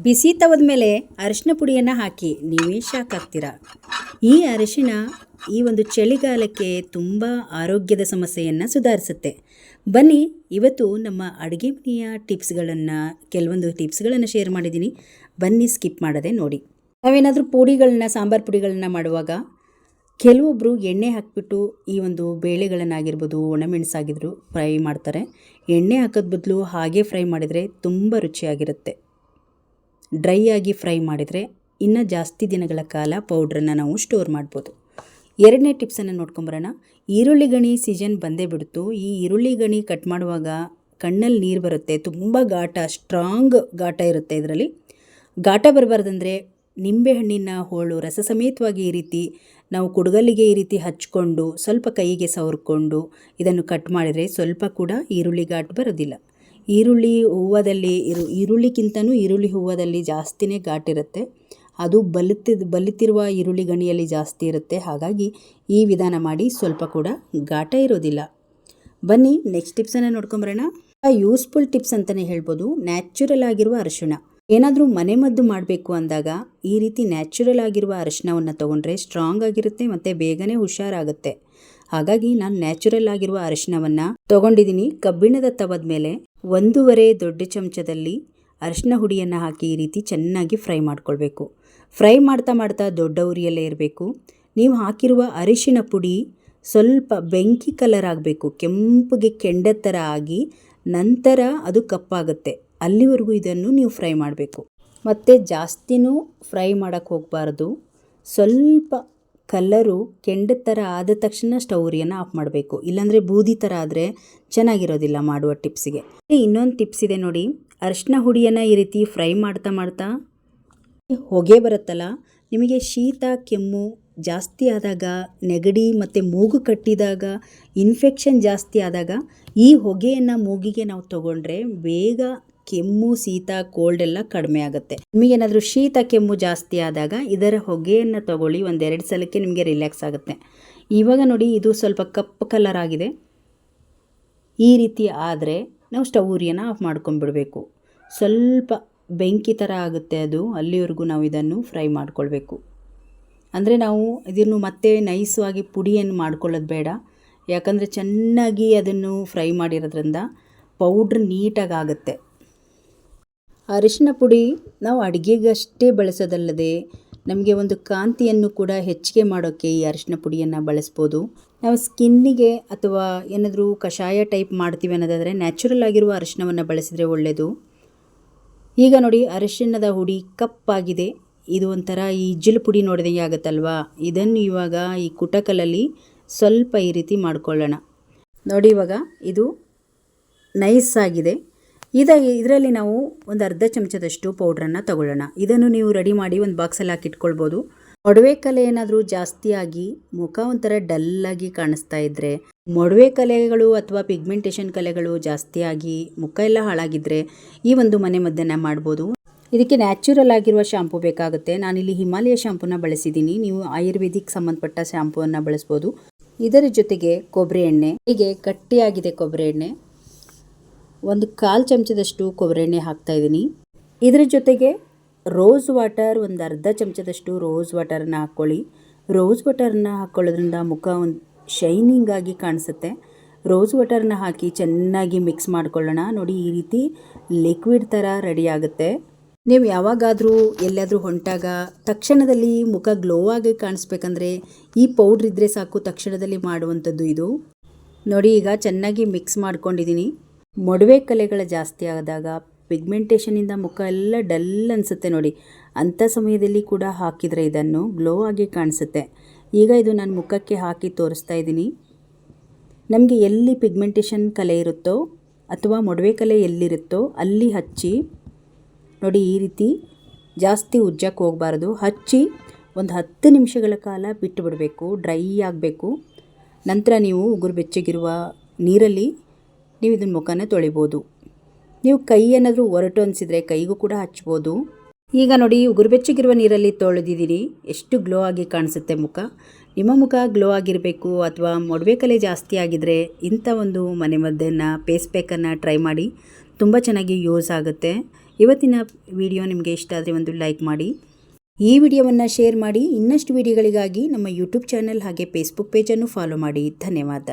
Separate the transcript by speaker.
Speaker 1: ಬಿಸಿ ತವದ ಮೇಲೆ ಅರಿಶಿನ ಪುಡಿಯನ್ನು ಹಾಕಿ ನೀವೇ ಶಾಕ್ ಆಗ್ತೀರಾ. ಈ ಅರಿಶಿನ ಈ ಒಂದು ಚಳಿಗಾಲಕ್ಕೆ ತುಂಬ ಆರೋಗ್ಯದ ಸಮಸ್ಯೆಯನ್ನು ಸುಧಾರಿಸುತ್ತೆ. ಬನ್ನಿ, ಇವತ್ತು ನಮ್ಮ ಅಡುಗೆ ಮನೆಯ ಟಿಪ್ಸ್ಗಳನ್ನು ಕೆಲವೊಂದು ಟಿಪ್ಸ್ಗಳನ್ನು ಶೇರ್ ಮಾಡಿದ್ದೀನಿ. ಬನ್ನಿ, ಸ್ಕಿಪ್ ಮಾಡದೆ ನೋಡಿ. ನಾವೇನಾದರೂ ಪುಡಿಗಳನ್ನ ಸಾಂಬಾರು ಪುಡಿಗಳನ್ನ ಮಾಡುವಾಗ ಕೆಲವೊಬ್ಬರು ಎಣ್ಣೆ ಹಾಕಿಬಿಟ್ಟು ಈ ಒಂದು ಬೇಳೆಗಳನ್ನಾಗಿರ್ಬೋದು, ಒಣಮೆಣಸಾಗಿದ್ರು ಫ್ರೈ ಮಾಡ್ತಾರೆ. ಎಣ್ಣೆ ಹಾಕೋದ್ ಬದಲು ಹಾಗೆ ಫ್ರೈ ಮಾಡಿದರೆ ತುಂಬ ರುಚಿಯಾಗಿರುತ್ತೆ. ಡ್ರೈ ಆಗಿ ಫ್ರೈ ಮಾಡಿದರೆ ಇನ್ನೂ ಜಾಸ್ತಿ ದಿನಗಳ ಕಾಲ ಪೌಡ್ರನ್ನು ನಾವು ಸ್ಟೋರ್ ಮಾಡ್ಬೋದು. ಎರಡನೇ ಟಿಪ್ಸನ್ನು ನೋಡ್ಕೊಂಬರೋಣ. ಈರುಳ್ಳಿ ಗಣಿ ಸೀಸನ್ ಬಂದೇ ಬಿಡ್ತು. ಈ ಈರುಳ್ಳಿ ಗಣಿ ಕಟ್ ಮಾಡುವಾಗ ಕಣ್ಣಲ್ಲಿ ನೀರು ಬರುತ್ತೆ. ತುಂಬ ಘಾಟ, ಸ್ಟ್ರಾಂಗ್ ಘಾಟ ಇರುತ್ತೆ. ಇದರಲ್ಲಿ ಘಾಟ ಬರಬಾರ್ದಂದ್ರೆ ನಿಂಬೆಹಣ್ಣಿನ ಹೋಳು ರಸ ಸಮೇತವಾಗಿ ಈ ರೀತಿ ನಾವು ಕುಡುಗಲ್ಲಿಗೆ ಈ ರೀತಿ ಹಚ್ಕೊಂಡು ಸ್ವಲ್ಪ ಕೈಗೆ ಸವರ್ಕೊಂಡು ಇದನ್ನು ಕಟ್ ಮಾಡಿದರೆ ಸ್ವಲ್ಪ ಕೂಡ ಈರುಳ್ಳಿ ಘಾಟ್ ಬರೋದಿಲ್ಲ. ಈರುಳ್ಳಿ ಹೂವದಲ್ಲಿ ಈರುಳ್ಳಿಗಿಂತನೂ ಈರುಳ್ಳಿ ಹೂವದಲ್ಲಿ ಜಾಸ್ತಿನೇ ಘಾಟಿರುತ್ತೆ. ಅದು ಬಲಿತಿರುವ ಈರುಳ್ಳಿ ಗಣಿಯಲ್ಲಿ ಜಾಸ್ತಿ ಇರುತ್ತೆ. ಹಾಗಾಗಿ ಈ ವಿಧಾನ ಮಾಡಿ ಸ್ವಲ್ಪ ಕೂಡ ಘಾಟ ಇರೋದಿಲ್ಲ. ಬನ್ನಿ, ನೆಕ್ಸ್ಟ್ ಟಿಪ್ಸನ್ನು ನೋಡ್ಕೊಂಬರೋಣ. ಯೂಸ್ಫುಲ್ ಟಿಪ್ಸ್ ಅಂತಲೇ ಹೇಳ್ಬೋದು. ನ್ಯಾಚುರಲ್ ಆಗಿರುವ ಅರಿಶಿಣ. ಏನಾದರೂ ಮನೆಮದ್ದು ಮಾಡಬೇಕು ಅಂದಾಗ ಈ ರೀತಿ ನ್ಯಾಚುರಲ್ ಆಗಿರುವ ಅರಿಶಿಣವನ್ನು ತೊಗೊಂಡ್ರೆ ಸ್ಟ್ರಾಂಗ್ ಆಗಿರುತ್ತೆ ಮತ್ತು ಬೇಗನೆ ಹುಷಾರಾಗುತ್ತೆ. ಹಾಗಾಗಿ ನಾನು ನ್ಯಾಚುರಲ್ ಆಗಿರುವ ಅರಿಶಿಣವನ್ನು ತೊಗೊಂಡಿದ್ದೀನಿ. ಕಬ್ಬಿಣದ ತವದ ಮೇಲೆ 1.5 ದೊಡ್ಡ ಚಮಚದಲ್ಲಿ ಅರಿಶಿನ ಹುಡಿಯನ್ನು ಹಾಕಿ ಈ ರೀತಿ ಚೆನ್ನಾಗಿ ಫ್ರೈ ಮಾಡ್ಕೊಳ್ಬೇಕು. ಫ್ರೈ ಮಾಡ್ತಾ ಮಾಡ್ತಾ ದೊಡ್ಡ ಉರಿಯಲ್ಲೇ ಇರಬೇಕು. ನೀವು ಹಾಕಿರುವ ಅರಿಶಿನ ಪುಡಿ ಸ್ವಲ್ಪ ಬೆಂಕಿ ಕಲರ್ ಆಗಬೇಕು, ಕೆಂಪಗೆ ಕೆಂಡದ ಥರ ಆಗಿ ನಂತರ ಅದು ಕಪ್ಪಾಗುತ್ತೆ. ಅಲ್ಲಿವರೆಗೂ ಇದನ್ನು ನೀವು ಫ್ರೈ ಮಾಡಬೇಕು. ಮತ್ತು ಜಾಸ್ತಿನೂ ಫ್ರೈ ಮಾಡೋಕ್ಕೆ ಹೋಗಬಾರ್ದು. ಸ್ವಲ್ಪ ಕಲರು ಕೆಂಡದ ಥರ ಆದ ತಕ್ಷಣ ಸ್ಟವ್ ಉರಿಯನ್ನು ಆಫ್ ಮಾಡಬೇಕು. ಇಲ್ಲಾಂದರೆ ಬೂದಿ ಥರ ಆದರೆ ಚೆನ್ನಾಗಿರೋದಿಲ್ಲ ಮಾಡುವ ಟಿಪ್ಸಿಗೆ. ಇನ್ನೊಂದು ಟಿಪ್ಸ್ ಇದೆ ನೋಡಿ. ಅರಿಶಿನ ಹುಡಿಯನ್ನು ಈ ರೀತಿ ಫ್ರೈ ಮಾಡ್ತಾ ಮಾಡ್ತಾ ಹೊಗೆ ಬರುತ್ತಲ್ಲ, ನಿಮಗೆ ಶೀತ ಕೆಮ್ಮು ಜಾಸ್ತಿ ಆದಾಗ, ನೆಗಡಿ ಮತ್ತು ಮೂಗು ಕಟ್ಟಿದಾಗ, ಇನ್ಫೆಕ್ಷನ್ ಜಾಸ್ತಿ ಆದಾಗ ಈ ಹೊಗೆಯನ್ನು ಮೂಗಿಗೆ ನಾವು ತೊಗೊಂಡ್ರೆ ಬೇಗ ಕೆಮ್ಮು, ಶೀತ, ಕೋಲ್ಡ್ ಎಲ್ಲ ಕಡಿಮೆ ಆಗುತ್ತೆ. ನಿಮಗೇನಾದರೂ ಶೀತ ಕೆಮ್ಮು ಜಾಸ್ತಿ ಆದಾಗ ಇದರ ಹೊಗೆಯನ್ನು ತಗೊಳ್ಳಿ. 1-2 ಸಲಕ್ಕೆ ನಿಮಗೆ ರಿಲ್ಯಾಕ್ಸ್ ಆಗುತ್ತೆ. ಇವಾಗ ನೋಡಿ, ಇದು ಸ್ವಲ್ಪ ಕಪ್ಪು ಕಲರ್ ಆಗಿದೆ. ಈ ರೀತಿ ಆದರೆ ನಾವು ಸ್ಟವ್ ಉರಿಯನ್ನು ಆಫ್ ಮಾಡ್ಕೊಂಡ್ಬಿಡಬೇಕು. ಸ್ವಲ್ಪ ಬೆಂಕಿ ಥರ ಆಗುತ್ತೆ ಅದು, ಅಲ್ಲಿವರೆಗೂ ನಾವು ಇದನ್ನು ಫ್ರೈ ಮಾಡ್ಕೊಳ್ಬೇಕು. ಅಂದರೆ ನಾವು ಇದನ್ನು ಮತ್ತೆ ನೈಸವಾಗಿ ಪುಡಿಯನ್ನು ಮಾಡ್ಕೊಳ್ಳೋದು ಬೇಡ. ಯಾಕಂದರೆ ಚೆನ್ನಾಗಿ ಅದನ್ನು ಫ್ರೈ ಮಾಡಿರೋದ್ರಿಂದ ಪೌಡ್ರ್ ನೀಟಾಗಿ ಆಗುತ್ತೆ. ಅರಿಶಿನ ಪುಡಿ ನಾವು ಅಡುಗೆಗಷ್ಟೇ ಬಳಸೋದಲ್ಲದೆ ನಮಗೆ ಒಂದು ಕಾಂತಿಯನ್ನು ಕೂಡ ಹೆಚ್ಚಿಗೆ ಮಾಡೋಕ್ಕೆ ಈ ಅರಿಶಿನ ಪುಡಿಯನ್ನು ಬಳಸ್ಬೋದು. ನಾವು ಸ್ಕಿನ್ನಿಗೆ ಅಥವಾ ಏನಾದರೂ ಕಷಾಯ ಟೈಪ್ ಮಾಡ್ತೀವಿ ಅನ್ನೋದಾದರೆ ನ್ಯಾಚುರಲ್ ಆಗಿರುವ ಅರಿಶಿನವನ್ನು ಬಳಸಿದರೆ ಒಳ್ಳೆಯದು. ಈಗ ನೋಡಿ, ಅರಿಶಿಣದ ಹುಡಿ ಕಪ್ಪಾಗಿದೆ. ಇದು ಒಂಥರ ಈ ಇಜ್ಜಲು ಪುಡಿ ನೋಡಿದಂಗೆ ಆಗುತ್ತಲ್ವಾ. ಇದನ್ನು ಇವಾಗ ಈ ಕುಟಕಲಲ್ಲಿ ಸ್ವಲ್ಪ ಈ ರೀತಿ ಮಾಡ್ಕೊಳ್ಳೋಣ. ನೋಡಿ, ಇವಾಗ ಇದು ನೈಸ್ ಆಗಿದೆ. ಇದರಲ್ಲಿ ನಾವು ಒಂದು ಅರ್ಧ ಚಮಚದಷ್ಟು ಪೌಡ್ರನ್ನು ತಗೊಳ್ಳೋಣ. ಇದನ್ನು ನೀವು ರೆಡಿ ಮಾಡಿ ಒಂದು ಬಾಕ್ಸಲ್ಲಿ ಹಾಕಿಟ್ಕೊಳ್ಬೋದು. ಮೊಡವೆ ಕಲೆ ಏನಾದರೂ ಜಾಸ್ತಿ ಆಗಿ ಮುಖ ಒಂಥರ ಡಲ್ಲಾಗಿ ಕಾಣಿಸ್ತಾ ಇದ್ದರೆ, ಮೊಡವೆ ಕಲೆಗಳು ಅಥವಾ ಪಿಗ್ಮೆಂಟೇಷನ್ ಕಲೆಗಳು ಜಾಸ್ತಿ ಆಗಿ ಮುಖ ಎಲ್ಲ ಹಾಳಾಗಿದ್ದರೆ ಈ ಒಂದು ಮದ್ದನ್ನು ಮಾಡ್ಬೋದು. ಇದಕ್ಕೆ ನ್ಯಾಚುರಲ್ ಆಗಿರುವ ಶಾಂಪು ಬೇಕಾಗುತ್ತೆ. ನಾನಿಲ್ಲಿ ಹಿಮಾಲಯ ಶಾಂಪೂನ ಬಳಸಿದ್ದೀನಿ. ನೀವು ಆಯುರ್ವೇದಿಕ್ ಸಂಬಂಧಪಟ್ಟ ಶಾಂಪೂವನ್ನು ಬಳಸ್ಬೋದು. ಇದರ ಜೊತೆಗೆ ಕೊಬ್ಬರಿ ಎಣ್ಣೆ, ಹೀಗೆ ಗಟ್ಟಿಯಾಗಿದೆ ಕೊಬ್ಬರಿ ಎಣ್ಣೆ, 1/4 ಚಮಚದಷ್ಟು ಕೊಬ್ಬರಿ ಎಣ್ಣೆ ಹಾಕ್ತಾಯಿದ್ದೀನಿ. ಇದರ ಜೊತೆಗೆ ರೋಸ್ ವಾಟರ್, ಒಂದು ಅರ್ಧ ಚಮಚದಷ್ಟು ರೋಸ್ ವಾಟರನ್ನು ಹಾಕ್ಕೊಳ್ಳಿ. ರೋಸ್ ವಾಟರನ್ನು ಹಾಕ್ಕೊಳ್ಳೋದ್ರಿಂದ ಮುಖ ಒಂದು ಶೈನಿಂಗ್ ಆಗಿ ಕಾಣಿಸುತ್ತೆ. ರೋಸ್ ವಾಟರನ್ನ ಹಾಕಿ ಚೆನ್ನಾಗಿ ಮಿಕ್ಸ್ ಮಾಡ್ಕೊಳ್ಳೋಣ. ನೋಡಿ, ಈ ರೀತಿ ಲಿಕ್ವಿಡ್ ಥರ ರೆಡಿ ಆಗುತ್ತೆ. ನೀವು ಯಾವಾಗಾದರೂ ಎಲ್ಲಾದರೂ ಹೊಂಟಾಗ ತಕ್ಷಣದಲ್ಲಿ ಮುಖ ಗ್ಲೋ ಆಗಿ ಕಾಣಿಸ್ಬೇಕಂದ್ರೆ ಈ ಪೌಡ್ರ್ ಇದ್ದರೆ ಸಾಕು, ತಕ್ಷಣದಲ್ಲಿ ಮಾಡುವಂಥದ್ದು ಇದು. ನೋಡಿ, ಈಗ ಚೆನ್ನಾಗಿ ಮಿಕ್ಸ್ ಮಾಡ್ಕೊಂಡಿದ್ದೀನಿ. ಮೊಡವೆ ಕಲೆಗಳು ಜಾಸ್ತಿ ಆದಾಗ, ಪಿಗ್ಮೆಂಟೇಷನಿಂದ ಮುಖ ಎಲ್ಲ ಡಲ್ ಅನಿಸುತ್ತೆ ನೋಡಿ, ಅಂಥ ಸಮಯದಲ್ಲಿ ಕೂಡ ಹಾಕಿದರೆ ಇದನ್ನು ಗ್ಲೋ ಆಗಿ ಕಾಣಿಸುತ್ತೆ. ಈಗ ಇದು ನಾನು ಮುಖಕ್ಕೆ ಹಾಕಿ ತೋರಿಸ್ತಾ ಇದ್ದೀನಿ. ನಮಗೆ ಎಲ್ಲಿ ಪಿಗ್ಮೆಂಟೇಷನ್ ಕಲೆ ಇರುತ್ತೋ ಅಥವಾ ಮೊಡವೆ ಕಲೆ ಎಲ್ಲಿರುತ್ತೋ ಅಲ್ಲಿ ಹಚ್ಚಿ ನೋಡಿ. ಈ ರೀತಿ ಜಾಸ್ತಿ ಉಜ್ಜಕ್ಕೆ ಹೋಗಬಾರ್ದು. ಹಚ್ಚಿ ಒಂದು 10 ನಿಮಿಷಗಳ ಕಾಲ ಬಿಟ್ಟು ಬಿಡಬೇಕು. ಡ್ರೈ ಆಗಬೇಕು. ನಂತರ ನೀವು ಉಗುರು ಬೆಚ್ಚಗಿರುವ ನೀರಲ್ಲಿ ನೀವು ಇದನ್ನ ಮುಖನ ತೊಳಿಬೋದು. ನೀವು ಕೈ ಏನಾದರೂ ಒರಟು ಅನಿಸಿದರೆ ಕೈಗೂ ಕೂಡ ಹಚ್ಬೋದು. ಈಗ ನೋಡಿ, ಉಗುರು ಬೆಚ್ಚಗಿರುವ ನೀರಲ್ಲಿ ತೊಳೆದಿದ್ದೀನಿ. ಎಷ್ಟು ಗ್ಲೋ ಆಗಿ ಕಾಣಿಸುತ್ತೆ ಮುಖ. ನಿಮ್ಮ ಮುಖ ಗ್ಲೋ ಆಗಿರಬೇಕು ಅಥವಾ ಮೊಡವೆ ಕಲೆ ಜಾಸ್ತಿ ಆಗಿದ್ದರೆ ಇಂಥ ಒಂದು ಮನೆಮದ್ದನ್ನು, ಫೇಸ್ ಪ್ಯಾಕನ್ನು ಟ್ರೈ ಮಾಡಿ. ತುಂಬ ಚೆನ್ನಾಗಿ ಯೂಸ್ ಆಗುತ್ತೆ. ಇವತ್ತಿನ ವಿಡಿಯೋ ನಿಮಗೆ ಇಷ್ಟ ಆದರೆ ಒಂದು ಲೈಕ್ ಮಾಡಿ, ಈ ವಿಡಿಯೋವನ್ನು ಶೇರ್ ಮಾಡಿ. ಇನ್ನಷ್ಟು ವಿಡಿಯೋಗಳಿಗಾಗಿ ನಮ್ಮ ಯೂಟ್ಯೂಬ್ ಚಾನಲ್ ಹಾಗೆ ಫೇಸ್ಬುಕ್ ಪೇಜನ್ನು ಫಾಲೋ ಮಾಡಿ. ಧನ್ಯವಾದ.